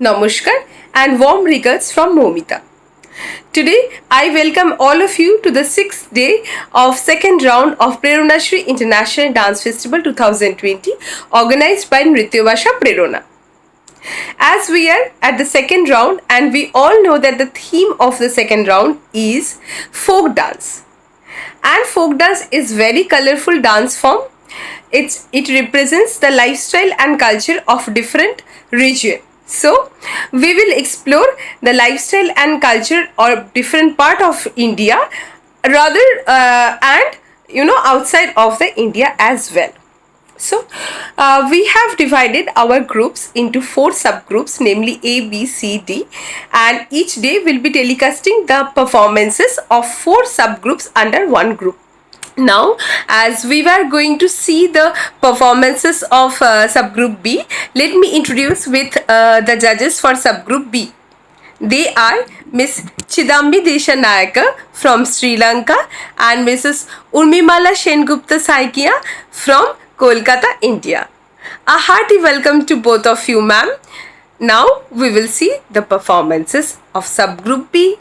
Namaskar, and warm regards from Momita. Today, I welcome all of you to the sixth day of second round of Prerona International Dance Festival 2020, organized by Nrityabhasha Prerona. As we are at the second round, and we all know that the theme of the second round is folk dance. And folk dance is very colorful dance form. It represents the lifestyle and culture of different region. So we will explore the lifestyle and culture of different part of India, rather and outside of the India as well. So we have divided our groups into 4 subgroups, namely A, B, C, D, and each day will be telecasting the performances of 4 subgroups under one group. Now, as we were going to see the performances of subgroup B, let me introduce with the judges for subgroup B. They are Miss Chidambi Deshanayaka from Sri Lanka and Mrs. Urmimala Sengupta Saikia from Kolkata, India. A hearty welcome to both of you, ma'am. Now we will see the performances of subgroup B.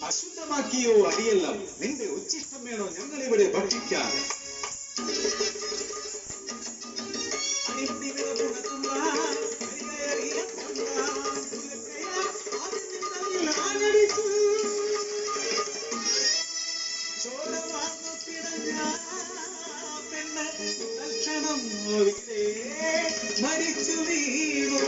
അശുദ്ധമാക്കിയോ അടിയെല്ലാം നിന്റെ ഉച്ചിഷ്ടം വേണോ ഞങ്ങൾ ഇവിടെ ഭക്ഷിക്കാൻ ലക്ഷണം മരിച്ചു വീണു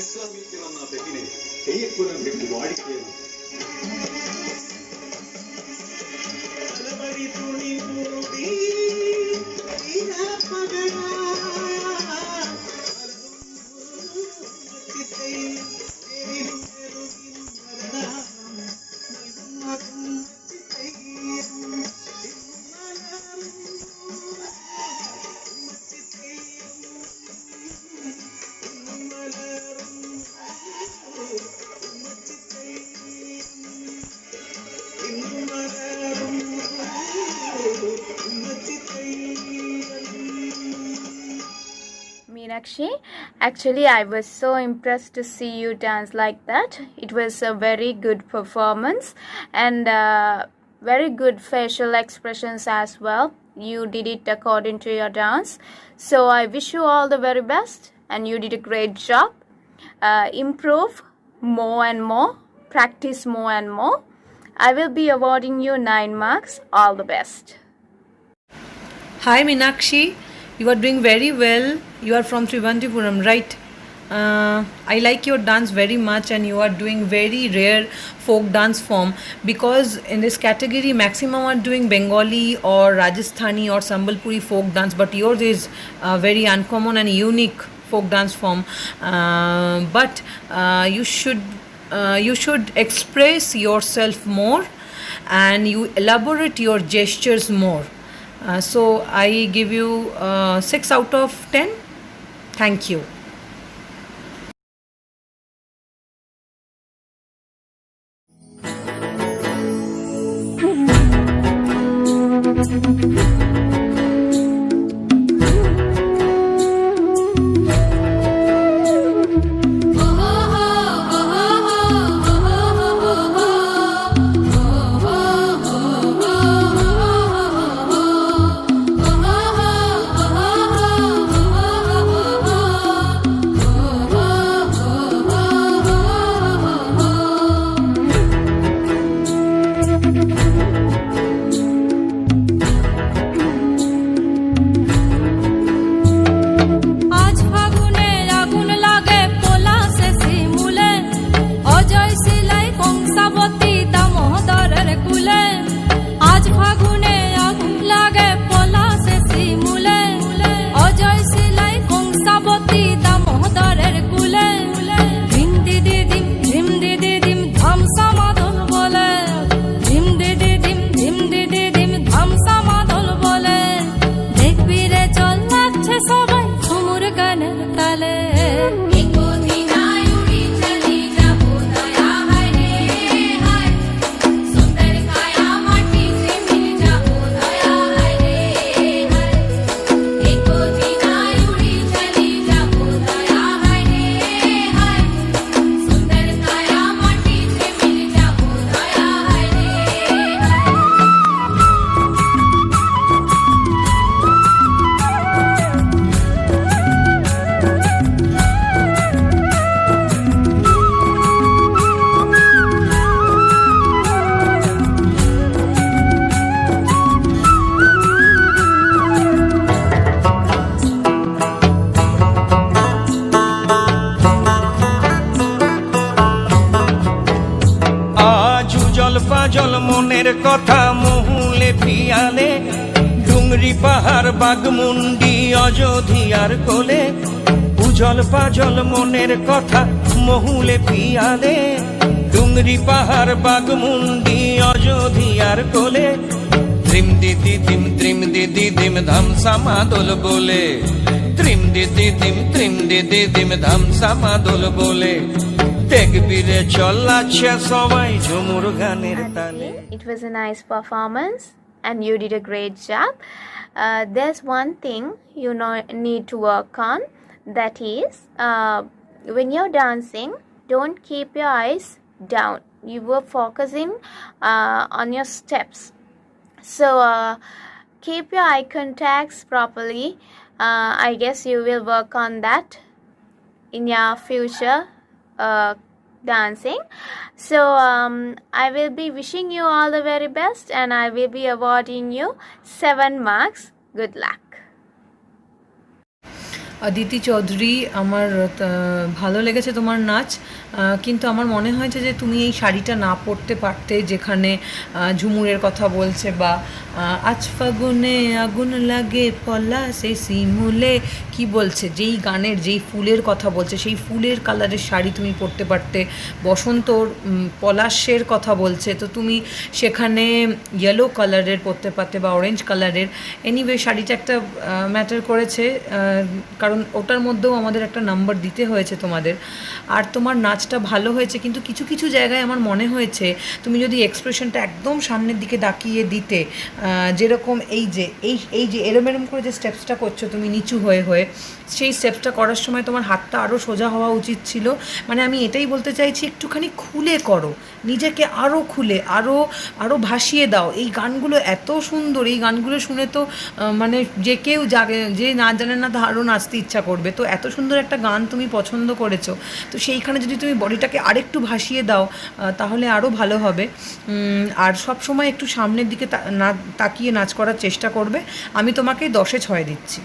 ഇസ്ലാമിലേക്ക് വന്ന പെണ്ണിനെ തെയ്യക്കുലം കെട്ടി വാടിക്കേറി തുണി മൂടി Meenakshi, actually I was so impressed to see you dance like that. It was a very good performance and very good facial expressions as well. You did it according to your dance. So I wish you all the very best and you did a great job. Improve more and more, practice more and more. I will be awarding you 9 marks. All the best. Hi Meenakshi, you are doing very well. You are from Trivandripuram, right? I like your dance very much and you are doing very rare folk dance form, because in this category maximum are doing Bengali or Rajasthani or Sambalpuri folk dance, but yours is very uncommon and unique folk dance form. But you should express yourself more and you elaborate your gestures more. So I give you 6 out of 10. Thank you. Puzzle মনের কথা মহুলে পিয়ালে ডুংরি পাহাড় বাগমুন্ডি অযোধ্যার কোলে Ujal puzzle মনের কথা মহুলে পিয়ালে ডুংরি পাহাড় বাগমুন্ডি অযোধ্যার কোলে ত্রিম দিদি দিম ধামসা মাদল বলে ত্রিম দিদি দিম ধামসা মাদল বলে দেখবিরে চলাচ্ছে সবাই ঝুমুর গানের তালে। It was a nice performance and you did a great job. There's one thing you need to work on, that is when you're dancing, don't keep your eyes down. You were focusing on your steps. So keep your eye contacts properly. I guess you will work on that in your future dancing. So I will be wishing you all the very best and I will be awarding you 7 marks. Good luck. Aditi Chowdhury, আমার ভালো লেগেছে তোমার নাচ, কিন্তু আমার মনে হয়েছে যে তুমি এই শাড়িটা না পরতে পারতে, যেখানে ঝুমুরের কথা বলছে বা আজ ফাগুনে আগুন লাগে পলাশে শিমুলে কি বলছে, যেই গানের যেই ফুলের কথা বলছে সেই ফুলের কালারের শাড়ি তুমি পরতে পারতে। বসন্তর পলাশের কথা বলছে, তো তুমি সেখানে ইয়েলো কালারের পরতে পারতে বা অরেঞ্জ কালারের। এনিওয়ে শাড়িটা একটা ম্যাটার করেছে, কারণ ওটার মধ্যেও আমাদের একটা নাম্বার দিতে হয়েছে তোমাদের। আর তোমার নাচটা ভালো হয়েছে, কিন্তু কিছু কিছু জায়গায় আমার মনে হয়েছে তুমি যদি এক্সপ্রেশনটা একদম সামনের দিকে তাকিয়ে দিতে, যেরকম এই যে এরম করে যে স্টেপসটা করছো তুমি নিচু হয়ে হয়ে, সেই স্টেপসটা করার সময় তোমার হাতটা আরও সোজা হওয়া উচিত ছিল। মানে আমি এটাই বলতে চাইছি, একটুখানি খুলে করো, নিজেকে আরও খুলে আরও ভাসিয়ে দাও। এই গানগুলো এত সুন্দর, এই গানগুলো শুনে তো মানে যে কেউ যে না জানে না তারও নাচতে ইচ্ছা করবে। তো এত সুন্দর একটা গান তুমি পছন্দ করেছো, তো সেইখানে যদি তুমি বডিটাকে আরেকটু ভাসিয়ে দাও তাহলে আরও ভালো হবে। আর সব সময় একটু সামনের দিকে তাকিয়ে নাচ করার চেষ্টা করবে। আমি তোমাকে 10-এ 6 দিচ্ছি।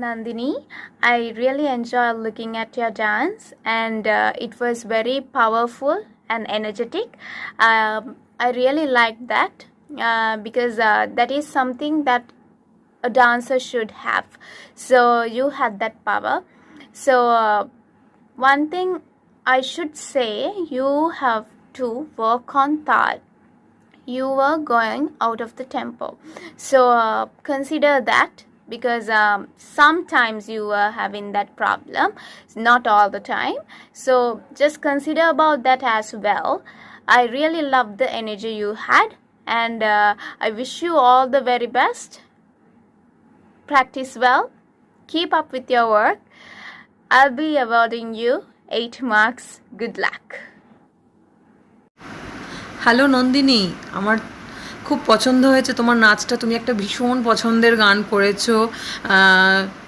Nandini. I really enjoy looking at your dance, and it was very powerful and energetic. I really like that because that is something that a dancer should have. So you had that power. So one thing I should say, you have to work on that. You were going out of the tempo, so consider that, because sometimes you were having that problem, not all the time. So just consider about that as well. I really love the energy you had, and I wish you all the very best. Practice well, keep up with your work. I'll be awarding you 8 marks. Good luck. Hello Nandini, আমার খুব পছন্দ হয়েছে তোমার নাচটা। তুমি একটা ভীষণ পছন্দের গান করেছো।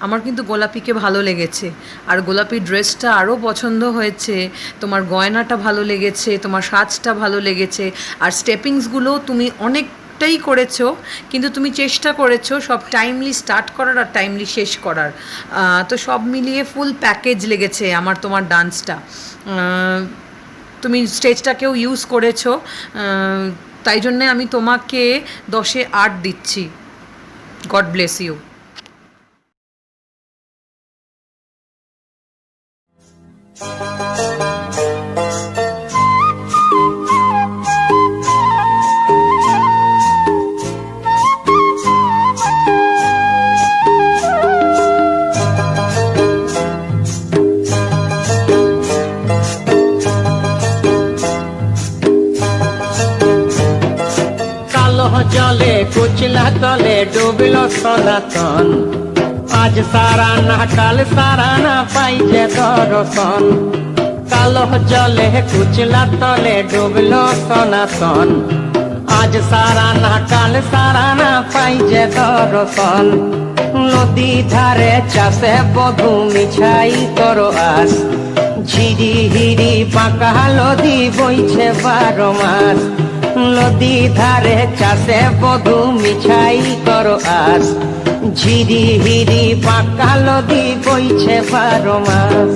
আমার কিন্তু গোলাপিকে ভালো লেগেছে, আর গোলাপি ড্রেসটা আরও পছন্দ হয়েছে। তোমার গয়নাটা ভালো লেগেছে, তোমার সাজটা ভালো লেগেছে, আর স্টেপিংসগুলোও তুমি অনেকটাই করেছো, কিন্তু তুমি চেষ্টা করেছো সব টাইমলি স্টার্ট করার আর টাইমলি শেষ করার। তো সব মিলিয়ে ফুল প্যাকেজ লেগেছে আমার তোমার ডান্সটা। তুমি স্টেজটাকেও ইউজ করেছো, তাই জন্যে আমি তোমাকে 10-এ 8 দিচ্ছি। God bless you. জলে কুচলা তলে ডুবল সনাতন, আজ সারা না কাল সারা না পাই যে দর্শন। কালো জলে কুচলা তলে ডুবল সনাতন, আজ সারা না কাল সারা না পাই যে দর্শন। নদী ধারে চাষে বধু মিছাই করো আস, ঝিরি হিরি বাঁকা নদী বইছে 12 মাস। নদী ধারে চাষে বধু মিছাই করো আস, ঝিরি হিরি বাঁকা নদী বইছে 12 মাস।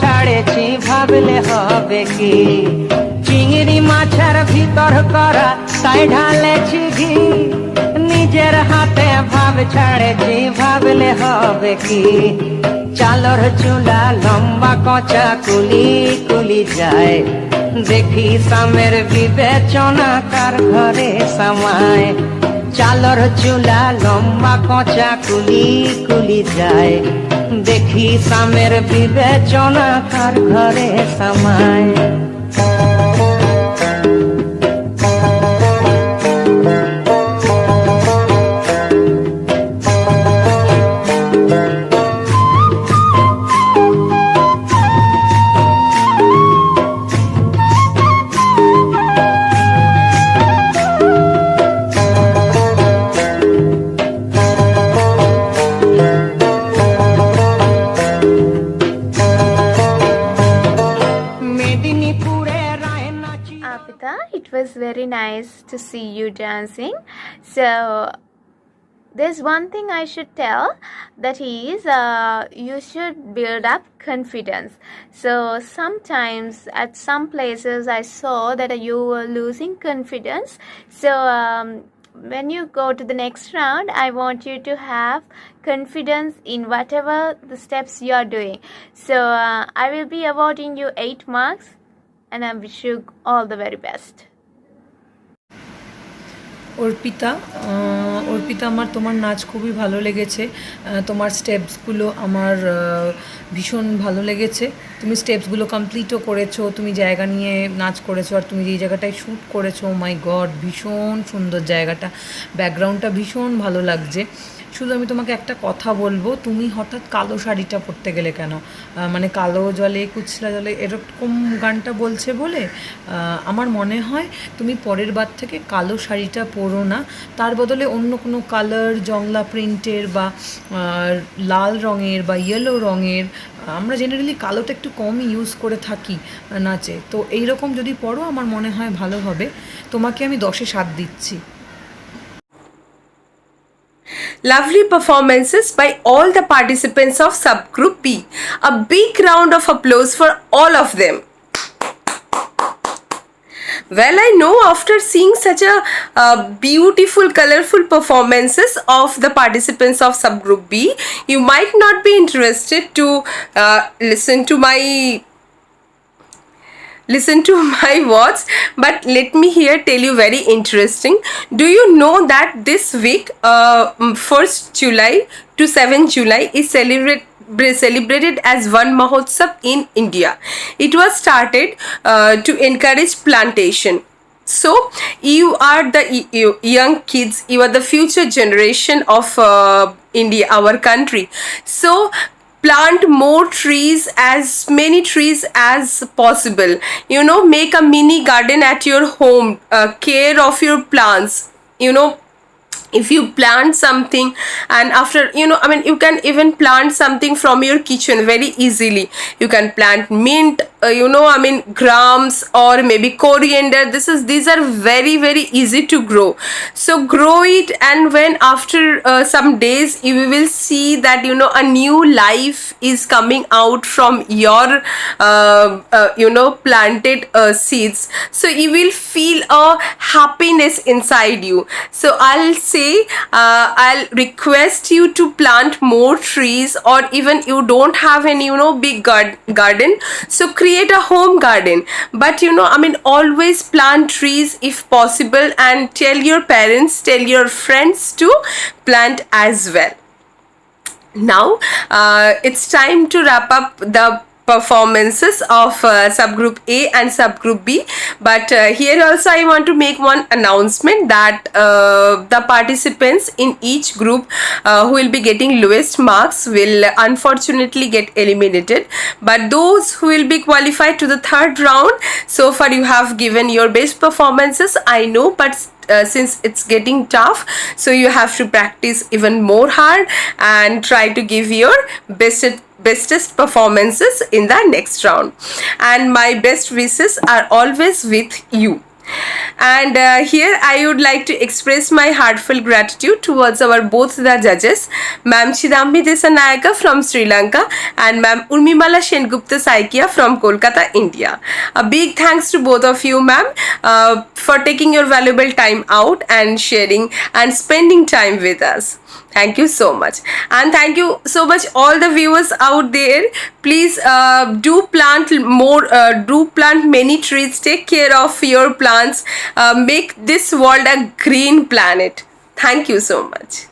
ছাড়েছি ভাবলে হবে কি, চিংড়ি মাছের ভিতর করা তাই ঢালেছি ঘি। নিজের হাতে ভাব ছাড়েছি ভাবলে হবে কি, চালর চুলা লম্বা কচা কুলি কুলি যায়। দেখি সামের বিবেচনা কার ঘরে সামায়, চালর চুলা লম্বা কচা কুলি কুলি যায়। দেখি সামের বিবেচনা কার ঘরে সামায়। It was very nice to see you dancing. So there's one thing I should tell, that is you should build up confidence. So sometimes at some places I saw that you were losing confidence. So when you go to the next round, I want you to have confidence in whatever the steps you are doing. So I will be awarding you 8 marks, and I wish you all the very best. Arpita আমার তোমার নাচ খুবই ভালো লেগেছে। তোমার স্টেপসগুলো আমার ভীষণ ভালো লেগেছে। তুমি স্টেপসগুলো কমপ্লিটও করেছো, তুমি জায়গা নিয়ে নাচ করেছো, আর তুমি যেই জায়গাটায় শ্যুট করেছো, মাই গড ভীষণ সুন্দর জায়গাটা, ব্যাকগ্রাউন্ডটা ভীষণ ভালো লাগছে। শুধু আমি তোমাকে একটা কথা বলবো, তুমি হঠাৎ কালো শাড়িটা পরতে গেলে কেন? মানে কালো জলে কুচলা জলে এরকম গানটা বলছে বলে আমার মনে হয় তুমি পরের বার থেকে কালো শাড়িটা পরো না, তার বদলে অন্য কোনো কালার, জংলা প্রিন্টের বা লাল রঙের বা ইয়েলো রঙের, আমরা জেনারেলি কালোটা একটু কমই ইউজ করে থাকি নাচে, তো এইরকম যদি পরো আমার মনে হয় ভালো হবে। তোমাকে আমি 10-এ 7 দিচ্ছি। Lovely performances by all the participants of subgroup B. A big round of applause for all of them. Well, I know after seeing such a beautiful, colorful performances of the participants of subgroup B, you might not be interested to listen to my words, but let me here tell you very interesting. Do you know that this week 1st July to 7th July is celebrated as Van Mahotsav in India. It was started to encourage plantation. So you are the young kids, you are the future generation of India, our country. So plant more trees, as many trees as possible. You know, make a mini garden at your home, care of your plants. You know, if you plant something, and after, you know, I mean, you can even plant something from your kitchen very easily. You can plant mint, you know, I mean, grams, or maybe coriander. These are very, very easy to grow. So grow it, and when after some days you will see that, you know, a new life is coming out from your you know, planted seeds. So you will feel a happiness inside you. So I'll say, I'll request you to plant more trees, or even you don't have any, you know, big garden, so create a home garden. But, you know, I mean, always plant trees if possible, and tell your parents, tell your friends to plant as well. Now it's time to wrap up the performances of subgroup A and subgroup B, but here also I want to make one announcement that the participants in each group who will be getting lowest marks will unfortunately get eliminated, but those who will be qualified to the third round, so far you have given your best performances, I know, but since it's getting tough, so you have to practice even more hard and try to give your bestest performances in the next round, and my best wishes are always with you. And here I would like to express my heartfelt gratitude towards our both the judges, Ma'am Chidambi Desanayaka from Sri Lanka and Ma'am Urmimala Sengupta Saikia from Kolkata, India. A big thanks to both of you, ma'am, for taking your valuable time out and sharing and spending time with us. Thank you so much, and thank you so much all the viewers out there. Please do plant more, do plant many trees, take care of your plants, make this world a green planet. Thank you so much.